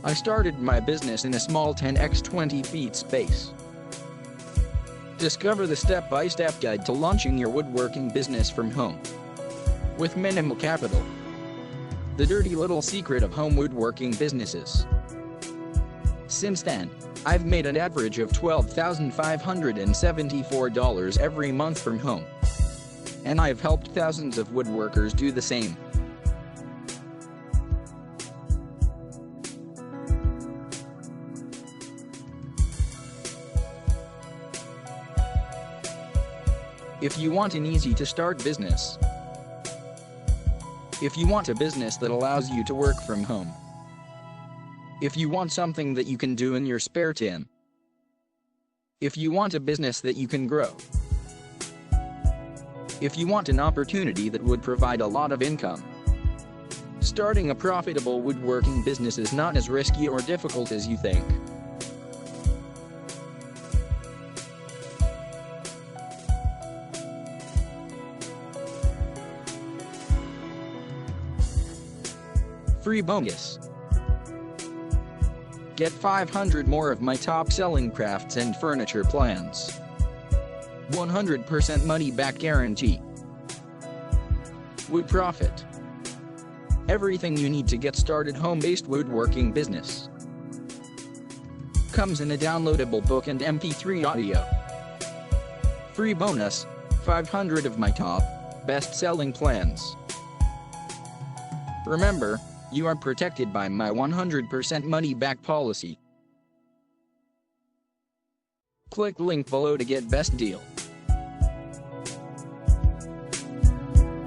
I started my business in a small 10x 20 feet space. Discover the step-by-step guide to launching your woodworking business from home with minimal capital. The dirty little secret of home woodworking businesses. Since then, I've made an average of $12,574 every month from home. And I've helped thousands of woodworkers do the same. If you want an easy-to-start business, if you want a business that allows you to work from home, if you want something that you can do in your spare time, if you want a business that you can grow, if you want an opportunity that would provide a lot of income, starting a profitable woodworking business is not as risky or difficult as you think. Free bonus. Get 500 more of my top-selling crafts and furniture plans. 100% money-back guarantee. Wood Profit. Everything you need to get started home-based woodworking business. Comes in a downloadable book and MP3 audio. Free bonus, 500 of my top, best-selling plans. Remember, you are protected by my 100% money-back policy. Click link below to get best deal.